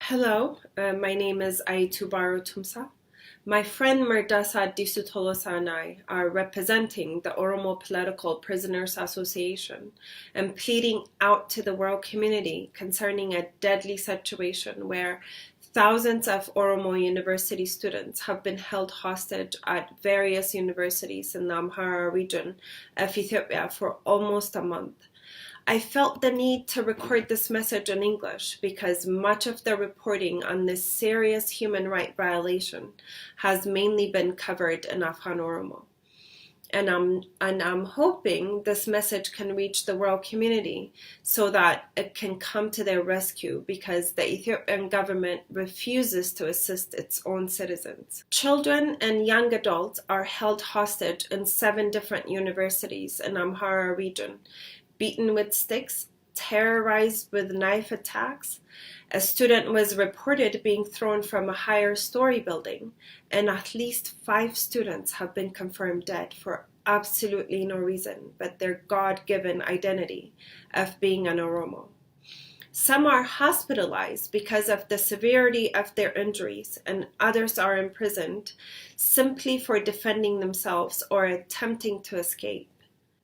Hello, my name is Ayyeetuu Baaroo Tumsaa. My friend Murdasa Disutolosa and I are representing the Oromo Political Prisoners Association and pleading out to the world community concerning a deadly situation where thousands of Oromo University students have been held hostage at various universities in the Amhara region of Ethiopia for almost a month. I felt the need to record this message in English because much of the reporting on this serious human right violation has mainly been covered in Afghan Oromo. And I'm hoping this message can reach the world community so that it can come to their rescue because the Ethiopian government refuses to assist its own citizens. Children and young adults are held hostage in 7 different universities in Amhara region, beaten with sticks, terrorized with knife attacks. A student was reported being thrown from a higher story building, and at least 5 students have been confirmed dead for absolutely no reason but their God-given identity of being an Oromo. Some are hospitalized because of the severity of their injuries, and others are imprisoned simply for defending themselves or attempting to escape.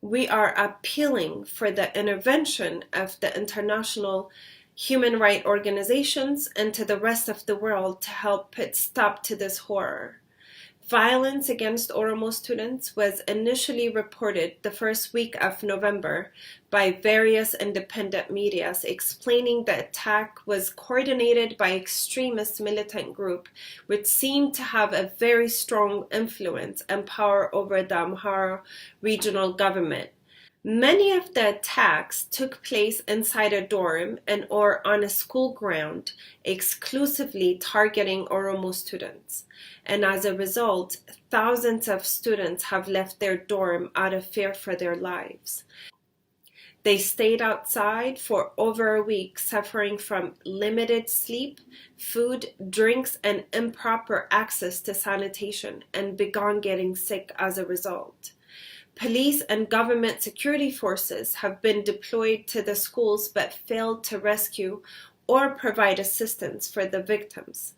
We are appealing for the intervention of the international human rights organizations and to the rest of the world to help put stop to this horror. Violence against Oromo students was initially reported the first week of November by various independent media, explaining the attack was coordinated by extremist militant group which seemed to have a very strong influence and power over the Amhara regional government. Many of the attacks took place inside a dorm and or on a school ground, exclusively targeting Oromo students. And as a result, thousands of students have left their dorm out of fear for their lives. They stayed outside for over a week, suffering from limited sleep, food, drinks, and improper access to sanitation, and began getting sick as a result. Police and government security forces have been deployed to the schools but failed to rescue or provide assistance for the victims.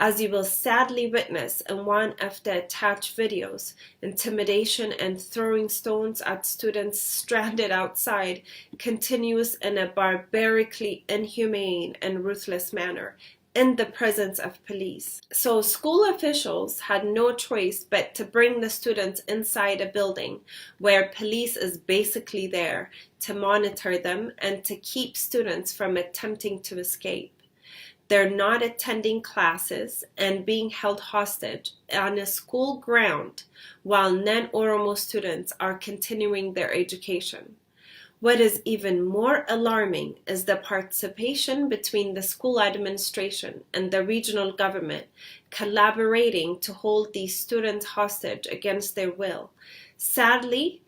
As you will sadly witness in one of the attached videos, intimidation and throwing stones at students stranded outside continues in a barbarically inhumane and ruthless manner in the presence of police. So school officials had no choice but to bring the students inside a building where police is basically there to monitor them and to keep students from attempting to escape. They're not attending classes and being held hostage on a school ground while non-Oromo students are continuing their education. What is even more alarming is the participation between the school administration and the regional government collaborating to hold these students hostage against their will. Sadly,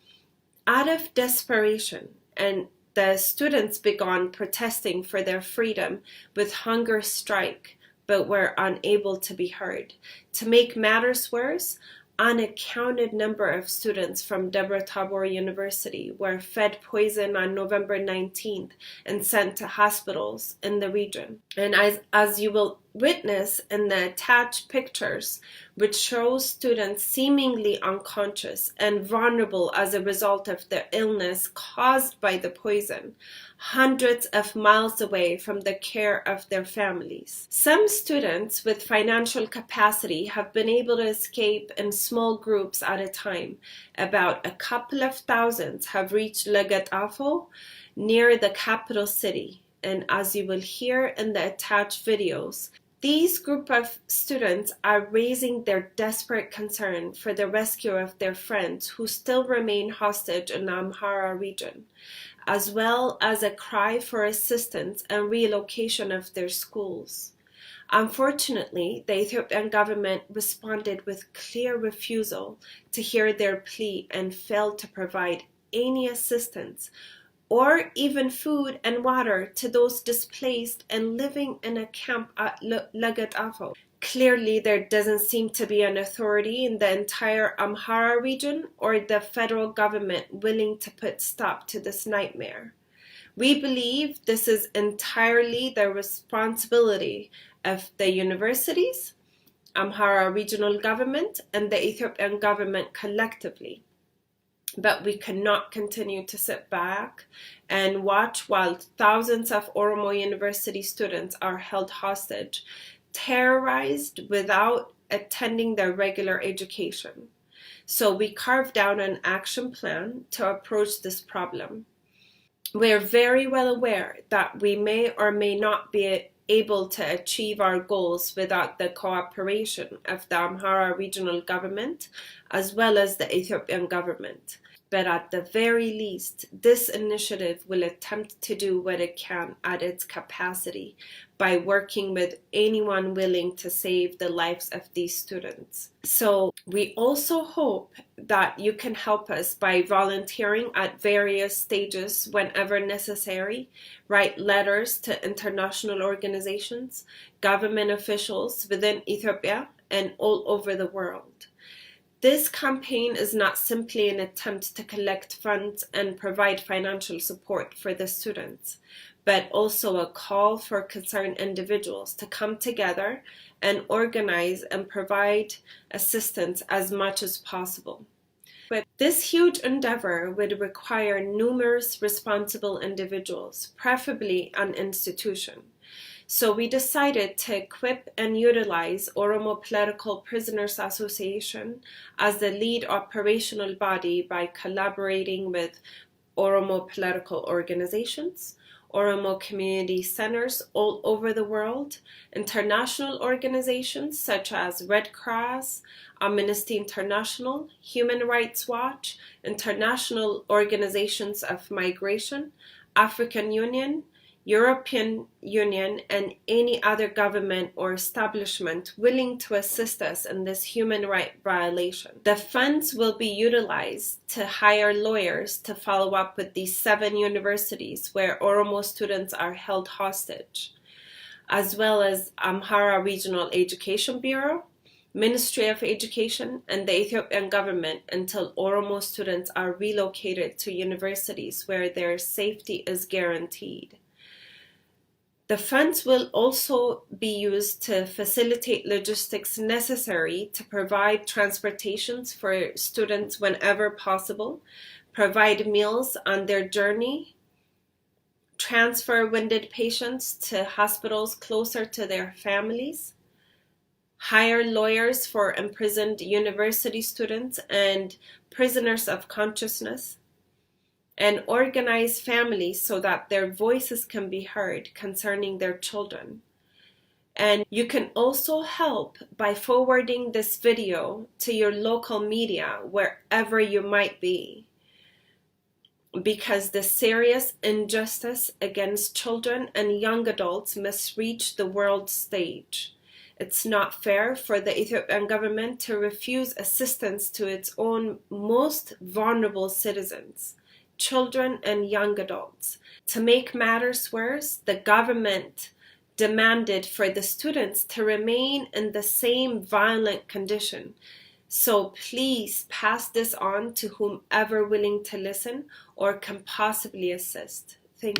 out of desperation, and the students began protesting for their freedom with hunger strike, but were unable to be heard. To make matters worse, uncounted number of students from Deborah Tabor University were fed poison on November 19th and sent to hospitals in the region. And as you will witness in the attached pictures, which shows students seemingly unconscious and vulnerable as a result of the illness caused by the poison, hundreds of miles away from the care of their families. Some students with financial capacity have been able to escape in small groups at a time. About a couple of thousands have reached Lagatafo near the capital city. And as you will hear in the attached videos, these group of students are raising their desperate concern for the rescue of their friends who still remain hostage in the Amhara region, as well as a cry for assistance and relocation of their schools. Unfortunately, the Ethiopian government responded with clear refusal to hear their plea and failed to provide any assistance or even food and water to those displaced and living in a camp at Lagatafo. Clearly, there doesn't seem to be an authority in the entire Amhara region or the federal government willing to put stop to this nightmare. We believe this is entirely the responsibility of the universities, Amhara regional government, and the Ethiopian government collectively. But we cannot continue to sit back and watch while thousands of Oromo University students are held hostage, terrorized without attending their regular education. So we carved out an action plan to approach this problem. We're very well aware that we may or may not be able to achieve our goals without the cooperation of the Amhara regional government as well as the Ethiopian government. But at the very least, this initiative will attempt to do what it can at its capacity by working with anyone willing to save the lives of these students. So we also hope that you can help us by volunteering at various stages whenever necessary, write letters to international organizations, government officials within Ethiopia and all over the world. This campaign is not simply an attempt to collect funds and provide financial support for the students, but also a call for concerned individuals to come together and organize and provide assistance as much as possible. But this huge endeavor would require numerous responsible individuals, preferably an institution. So we decided to equip and utilize Oromo Political Prisoners Association as the lead operational body by collaborating with Oromo political organizations, Oromo community centers all over the world, international organizations such as Red Cross, Amnesty International, Human Rights Watch, international organizations of migration, African Union, European Union, and any other government or establishment willing to assist us in this human right violation. The funds will be utilized to hire lawyers to follow up with these 7 universities where Oromo students are held hostage, as well as Amhara Regional Education Bureau, Ministry of Education, and the Ethiopian government until Oromo students are relocated to universities where their safety is guaranteed. The funds will also be used to facilitate logistics necessary to provide transportations for students whenever possible, provide meals on their journey, transfer wounded patients to hospitals closer to their families, hire lawyers for imprisoned university students and prisoners of consciousness, and organize families so that their voices can be heard concerning their children. And you can also help by forwarding this video to your local media wherever you might be, because the serious injustice against children and young adults must reach the world stage. It's not fair for the Ethiopian government to refuse assistance to its own most vulnerable citizens, children and young adults. To make matters worse, the government demanded for the students to remain in the same violent condition. So please pass this on to whomever willing to listen or can possibly assist. Thank you.